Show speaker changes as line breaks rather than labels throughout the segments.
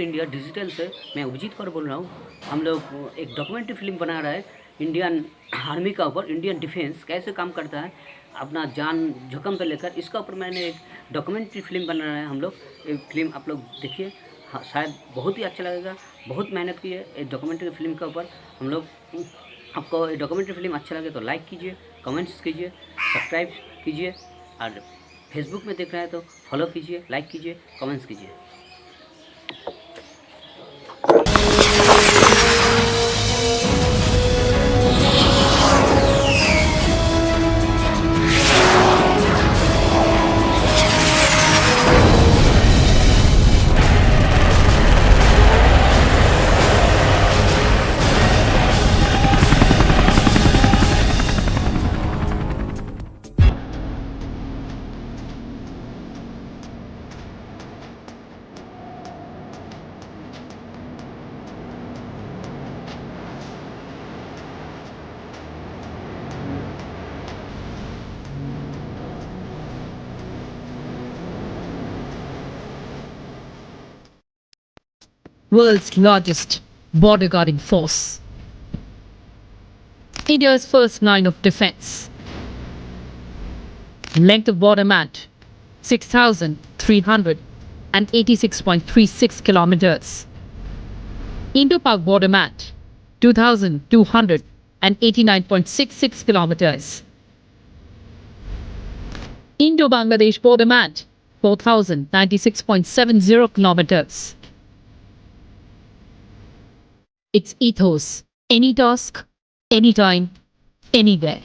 India digital से मैं अभिजीत कौर बोल रहा हूँ। हम लोग एक डॉक्यूमेंट्री फिल्म बना रहा है इंडियन आर्मी का ऊपर, इंडियन डिफेंस कैसे काम करता है अपना जान जोखिम पे लेकर, इसका ऊपर मैंने एक डॉक्यूमेंट्री फिल्म बना रहा है हम लोग। ये फिल्म आप लोग देखिए, हाँ शायद बहुत ही अच्छा लगेगा। बहुत मेहनत की है एक डॉक्यूमेंट्री फिल्म के ऊपर हम लोग। आपको ये डॉक्यूमेंट्री फिल्म अच्छा लगे तो लाइक कीजिए, कमेंट्स कीजिए, सब्सक्राइब कीजिए, और फेसबुक में देख रहे हैं तो फॉलो कीजिए, लाइक कीजिए, कमेंट्स कीजिए।
World's largest border guarding force. India's first line of defense. Length of border mat 6,386.36 kilometers. Indo-Pak border mat 2,289.66 kilometers. Indo-Bangladesh border mat 4,096.70 kilometers. Its ethos: any task, anytime, anywhere.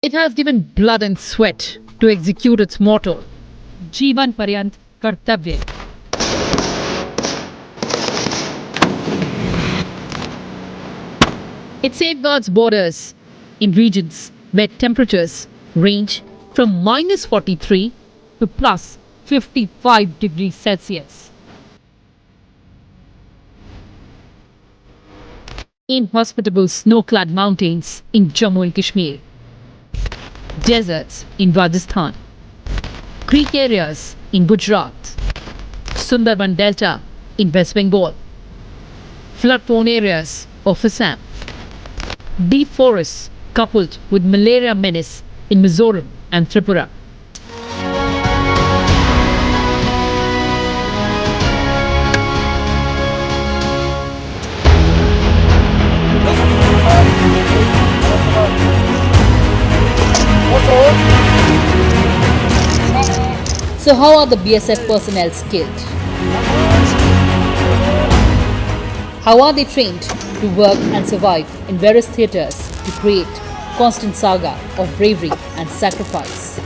It has given blood and sweat to execute its motto, Jeevan Paryant Kartavya. It safeguards borders in regions where temperatures range from -43 to +55 degrees Celsius. Inhospitable snow-clad mountains in Jammu and Kashmir, deserts in Rajasthan, creek areas in Gujarat, Sundarban Delta in West Bengal, flood-prone areas of Assam, deep forests coupled with malaria menace in Mizoram and Tripura.
So how are the BSF personnel skilled? How are they trained to work and survive in various theatres to create constant saga of bravery and sacrifice?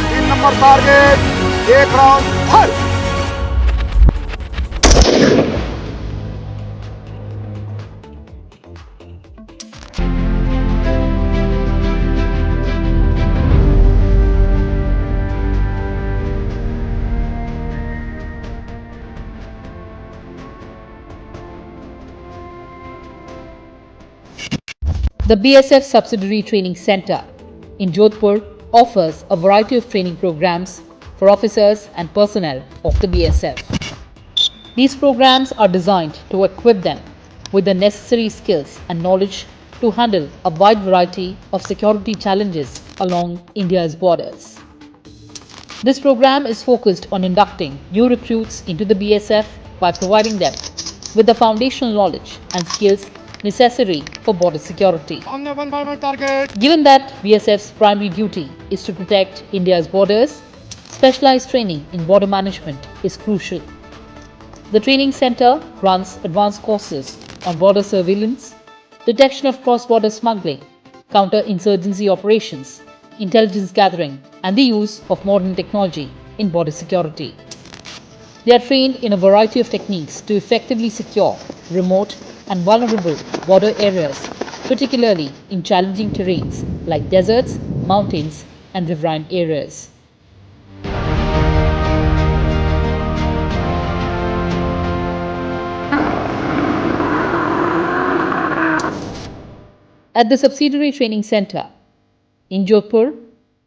तीन number target, एक round fire.
The BSF Subsidiary Training Centre in Jodhpur offers a variety of training programs for officers and personnel of the BSF. These programs are designed to equip them with the necessary skills and knowledge to handle a wide variety of security challenges along India's borders. This program is focused on inducting new recruits into the BSF by providing them with the foundational knowledge and skills necessary for border security. Given that BSF's primary duty is to protect India's borders, specialized training in border management is crucial. The training center runs advanced courses on border surveillance, detection of cross-border smuggling, counter-insurgency operations, intelligence gathering, and the use of modern technology in border security. They are trained in a variety of techniques to effectively secure remote and vulnerable border areas, particularly in challenging terrains like deserts, mountains, and riverine areas. At the subsidiary training center in Jodhpur,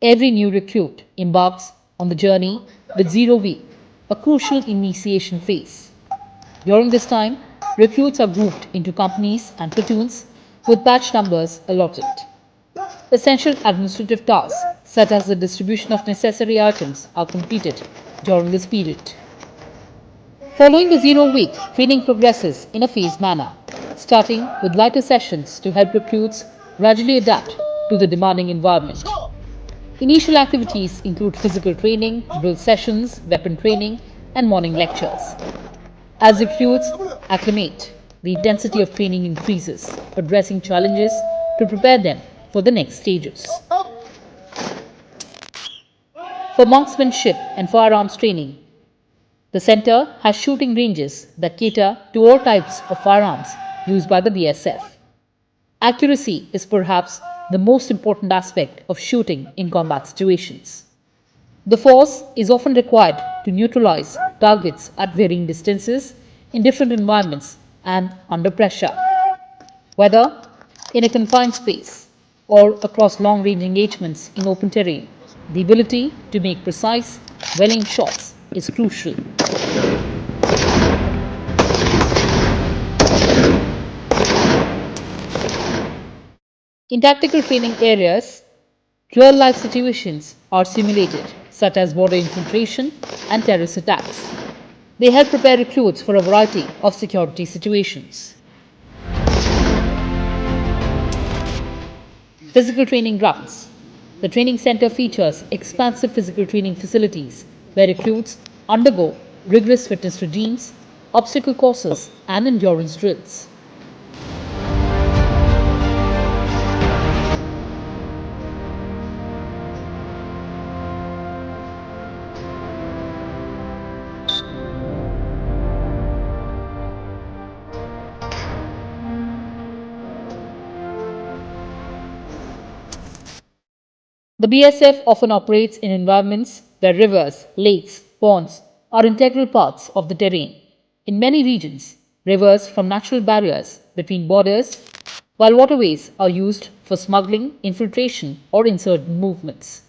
every new recruit embarks on the journey with 0 week, a crucial initiation phase. During this time, recruits are grouped into companies and platoons with batch numbers allotted. Essential administrative tasks, such as the distribution of necessary items, are completed during this period. Following the 0 week, training progresses in a phased manner, starting with lighter sessions to help recruits gradually adapt to the demanding environment. Initial activities include physical training, drill sessions, weapon training, and morning lectures. As recruits acclimate, the intensity of training increases, addressing challenges to prepare them for the next stages. For marksmanship and firearms training, the center has shooting ranges that cater to all types of firearms used by the BSF. Accuracy is perhaps the most important aspect of shooting in combat situations. The force is often required to neutralize targets at varying distances in different environments and under pressure. Whether in a confined space or across long range engagements in open terrain, the ability to make precise, well aimed shots is crucial. In tactical training areas, real life situations are simulated, such as border infiltration and terrorist attacks. They help prepare recruits for a variety of security situations. Physical training grounds. The training center features expansive physical training facilities where recruits undergo rigorous fitness regimes, obstacle courses, and endurance drills. The BSF often operates in environments where rivers, lakes, ponds are integral parts of the terrain. In many regions, rivers form natural barriers between borders, while waterways are used for smuggling, infiltration, or insurgent movements.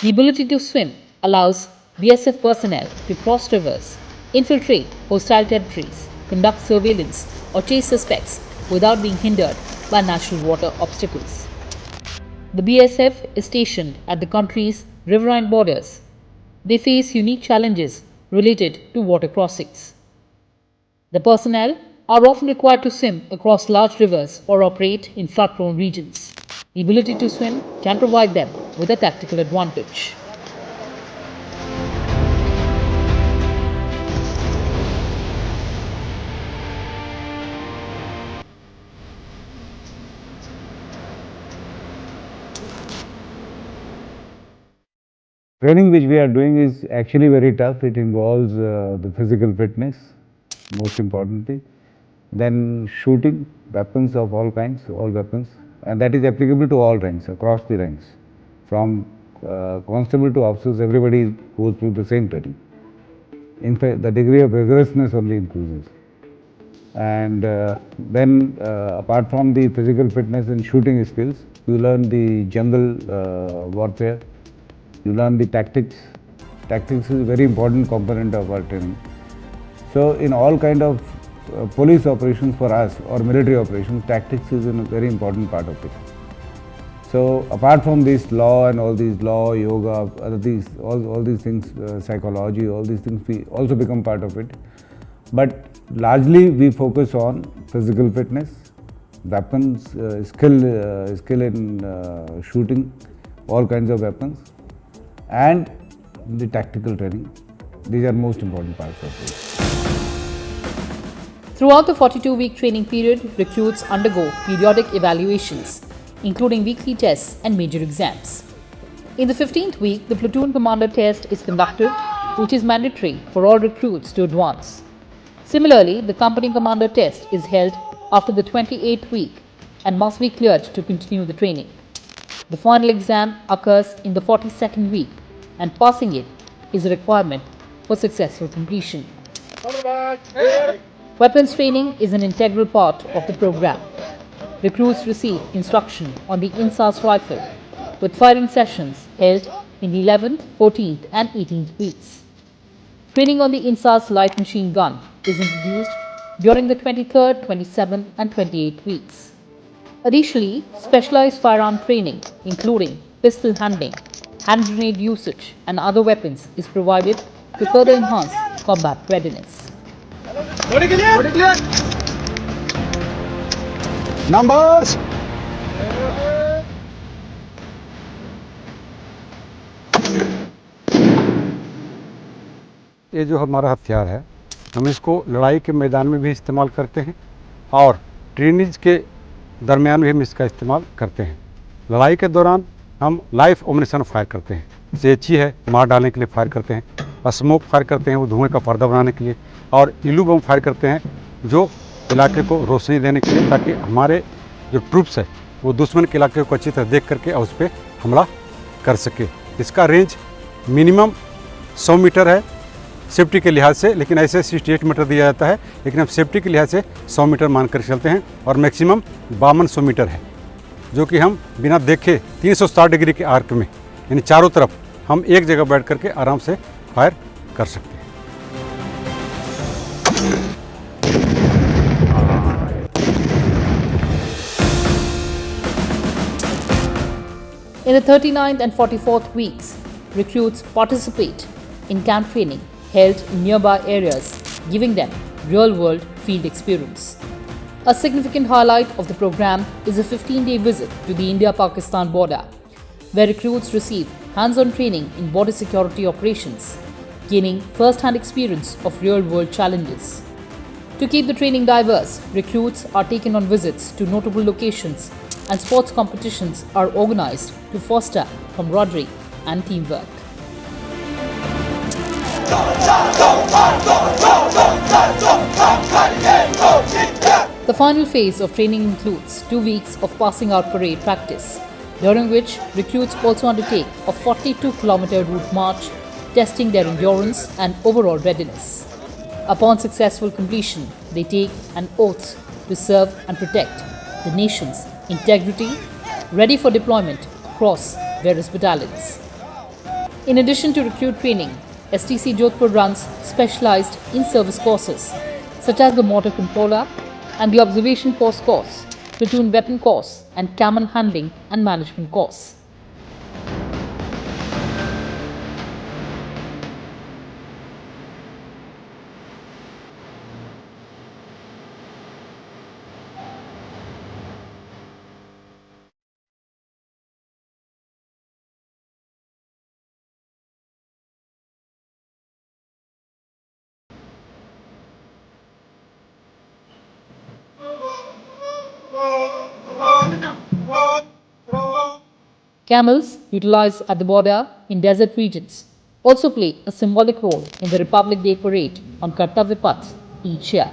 The ability to swim allows BSF personnel to cross rivers, infiltrate hostile territories, conduct surveillance, or chase suspects without being hindered by natural water obstacles. The BSF is stationed at the country's riverine borders. They face unique challenges related to water crossings. The personnel are often required to swim across large rivers or operate in flood prone regions. The ability to swim can provide them with a tactical advantage.
Training which we are doing is actually very tough. It involves the physical fitness, most importantly. Then shooting, weapons of all kinds, all weapons. And that is applicable to all ranks, across the ranks. From constable to officers, everybody goes through the same training. In fact, the degree of rigorousness only increases. And then apart from the physical fitness and shooting skills, you learn the jungle warfare, you learn the tactics. Tactics is a very important component of our training. So in all kind of police operations for us or military operations, tactics is a very important part of it. So apart from this law and all these law, yoga, other these, all these things, psychology, all these things we also become part of it. But largely we focus on physical fitness, weapons, skill in shooting, all kinds of weapons, and the tactical training. These are most important parts of it.
Throughout the 42-week training period, recruits undergo periodic evaluations, including weekly tests and major exams. In the 15th week, the platoon commander test is conducted, which is mandatory for all recruits to advance. Similarly, the company commander test is held after the 28th week and must be cleared to continue the training. The final exam occurs in the 42nd week, and passing it is a requirement for successful completion. Weapons training is an integral part of the program. recruits receive instruction on the INSAS rifle, with firing sessions held in the 11th, 14th, and 18th weeks. Training on the INSAS light machine gun is introduced during the 23rd, 27th, and 28th weeks. Additionally, specialized firearm training, including pistol handling, hand grenade usage, and other weapons, is provided to further enhance combat readiness.
Body clear. Numbers.
ये जो हमारा हथियार है, हम इसको लड़ाई के मैदान में भी इस्तेमाल करते हैं और ट्रेनिंग के दरमियान भी हम इसका इस्तेमाल करते हैं। लड़ाई के दौरान हम लाइव एम्यूनिशन फायर करते हैं, सेची है मार डालने के लिए फायर करते हैं, और स्मोक फायर करते हैं वो धुएं का पर्दा बनाने के लिए, और इलू बम फायर करते हैं जो इलाके को रोशनी देने के लिए, ताकि हमारे जो ट्रूप्स है वो दुश्मन के इलाके को अच्छी तरह देख करके उस पर हमला कर सके। इसका रेंज मिनिमम 100 मीटर है सेफ्टी के लिहाज से, लेकिन ऐसे 68 मीटर दिया जाता है, लेकिन हम सेफ्टी के लिहाज से 100 मीटर मान कर चलते हैं, और मैक्सिमम 5200 मीटर है, जो कि हम बिना देखे 360 डिग्री के आर्क में, यानी चारों तरफ हम एक जगह बैठ करके आराम से फायर कर सकते हैं।
In the 39th and 44th weeks, recruits participate in camp training held in nearby areas, giving them real-world field experience. A significant highlight of the program is a 15-day visit to the India-Pakistan border, where recruits receive hands-on training in border security operations, gaining first-hand experience of real-world challenges. To keep the training diverse, recruits are taken on visits to notable locations, and sports competitions are organized to foster camaraderie and teamwork. The final phase of training includes 2 weeks of passing out parade practice, during which recruits also undertake a 42-kilometer route march, testing their endurance and overall readiness. Upon successful completion, they take an oath to serve and protect the nation's integrity, ready for deployment across various battalions. In addition to recruit training, STC Jodhpur runs specialized in-service courses such as the motor controller and the observation post course, platoon weapon course, and camel handling and management course. Camels, utilized at the border in desert regions, also play a symbolic role in the Republic Day parade on Kartavya Path each year.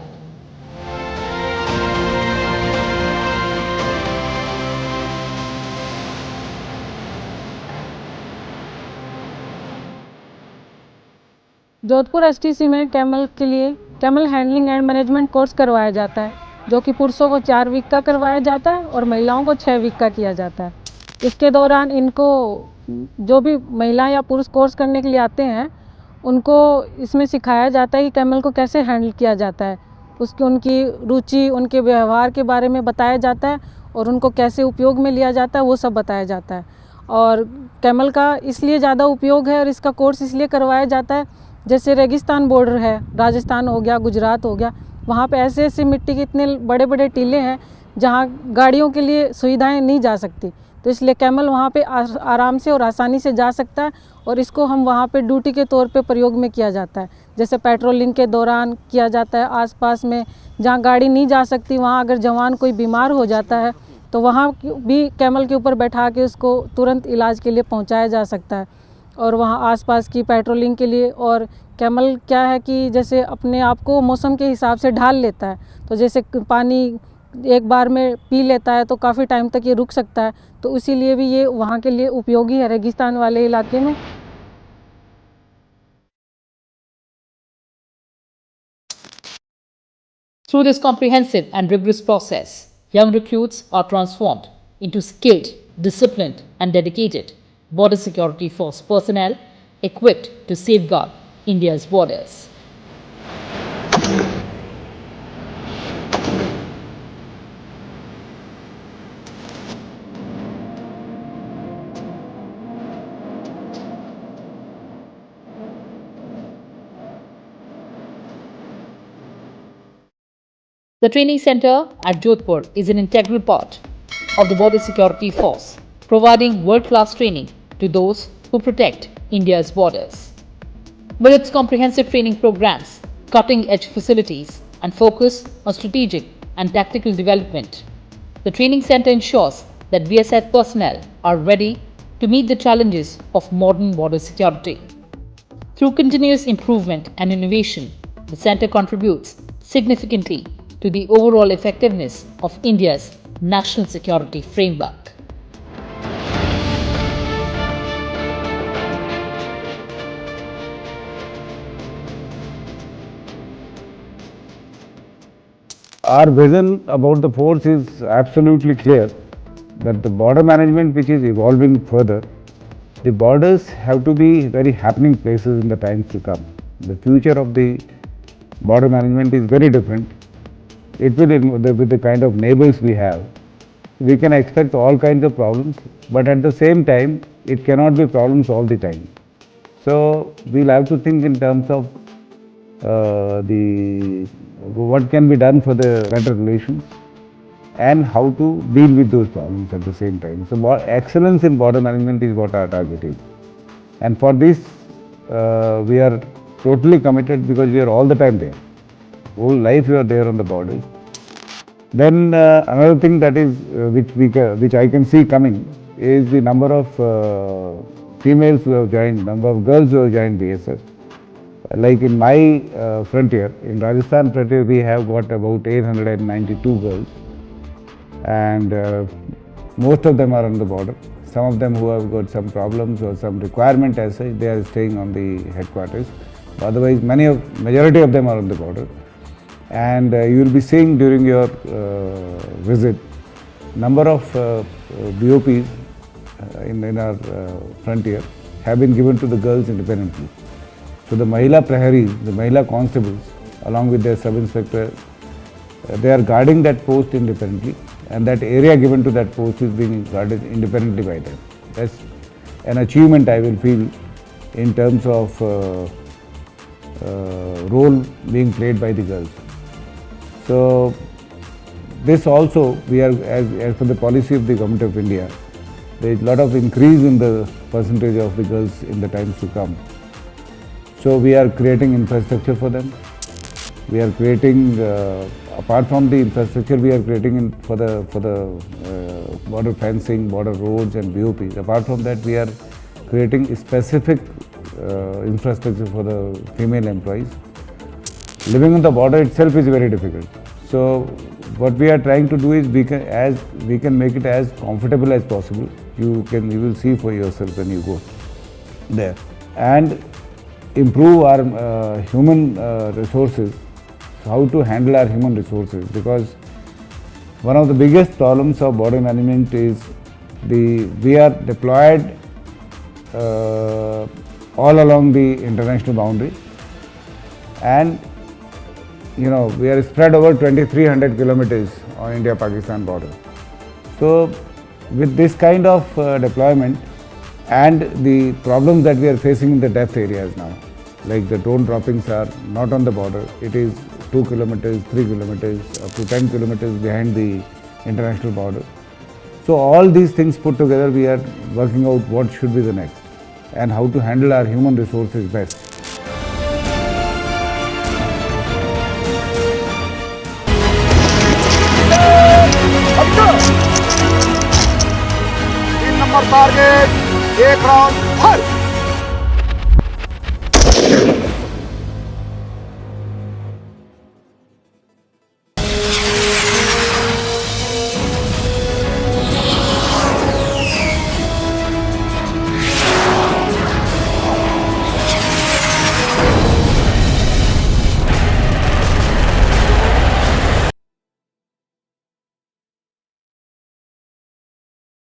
Jodhpur STC में camel के लिए camel handling and management course करवाया जाता है, जो कि पुरुषों को 4 वीक का करवाया जाता है और महिलाओं को 6 वीक का किया जाता है। इसके दौरान इनको जो भी महिला या पुरुष कोर्स करने के लिए आते हैं, उनको इसमें सिखाया जाता है कि कैमल को कैसे हैंडल किया जाता है, उनकी रुचि, उनके व्यवहार के बारे में बताया जाता है और उनको कैसे उपयोग में लिया जाता है वो सब बताया जाता है। और कैमल का इसलिए ज़्यादा उपयोग है और इसका कोर्स इसलिए करवाया जाता है, जैसे रेगिस्तान बॉर्डर है, राजस्थान हो गया, गुजरात हो गया, वहाँ पे ऐसे ऐसे मिट्टी के इतने बड़े बड़े टीले हैं जहाँ गाड़ियों के लिए सुविधाएं नहीं जा सकती, तो इसलिए कैमल वहाँ पे आराम से और आसानी से जा सकता है और इसको हम वहाँ पे ड्यूटी के तौर पे प्रयोग में किया जाता है। जैसे पेट्रोलिंग के दौरान किया जाता है, आसपास में जहाँ गाड़ी नहीं जा सकती वहाँ अगर जवान कोई बीमार हो जाता है तो वहाँ भी कैमल के ऊपर बैठा के उसको तुरंत इलाज के लिए पहुँचाया जा सकता है। और वहाँ आसपास की पेट्रोलिंग के लिए, और कैमल क्या है कि जैसे अपने आप को मौसम के हिसाब से ढाल लेता है, तो जैसे पानी एक बार में पी लेता है तो काफ़ी टाइम तक ये रुक सकता है, तो इसीलिए भी ये वहाँ के लिए उपयोगी है रेगिस्तान वाले इलाके में।
Through this comprehensive and rigorous process, Young recruits are transformed into skilled, disciplined, and dedicated border security force personnel equipped to safeguard India's borders. The training center at Jodhpur is an integral part of the border security force, providing world-class training to those who protect India's borders. With its comprehensive training programs, cutting-edge facilities, and focus on strategic and tactical development, the training center ensures that BSF personnel are ready to meet the challenges of modern border security. Through continuous improvement and innovation, the center contributes significantly to the overall effectiveness of India's national security framework.
Our vision about the force is absolutely clear that the border management, which is evolving further, the borders have to be very happening places in the times to come. The future of the border management is very different. It will, with the kind of neighbors we have, we can expect all kinds of problems, but at the same time, it cannot be problems all the time. So we'll have to think in terms of what can be done for the better relations and how to deal with those problems at the same time. So excellence in border management is what our target is. And for this, we are totally committed because we are all the time there. Whole life we are there on the borders. Then another thing that is which I can see coming is the number of females who have joined, number of girls who have joined BSF. Like in my frontier, in Rajasthan frontier, we have got about 892 girls, and most of them are on the border. Some of them who have got some problems or some requirement as such, they are staying on the headquarters. Otherwise, majority of them are on the border. And you will be seeing during your visit, number of BOPs in our frontier have been given to the girls independently. So the Mahila Praharis, the Mahila constables, along with their sub-inspector, they are guarding that post independently, and that area given to that post is being guarded independently by them. That's an achievement I will feel in terms of role being played by the girls. So this also, we are, as per the policy of the Government of India, there is a lot of increase in the percentage of the girls in the times to come. So we are creating infrastructure for them. We are creating, apart from the infrastructure, we are creating for the border fencing, border roads and BOPs. Apart from that, we are creating specific infrastructure for the female employees. Living on the border itself is very difficult. So what we are trying to do is we can make it as comfortable as possible. You will see for yourself when you go there, and improve our human resources, how to handle our human resources, because one of the biggest problems of border management is we are deployed all along the international boundary, and we are spread over 2,300 kilometers on India-Pakistan border. So with this kind of deployment and the problems that we are facing in the depth areas now, like the drone droppings are not on the border, it is 2 kilometers, 3 kilometers, up to 10 kilometers behind the international border. So all these things put together, we are working out what should be the next and how to handle our human resources best.
तीन number target, एक round, फर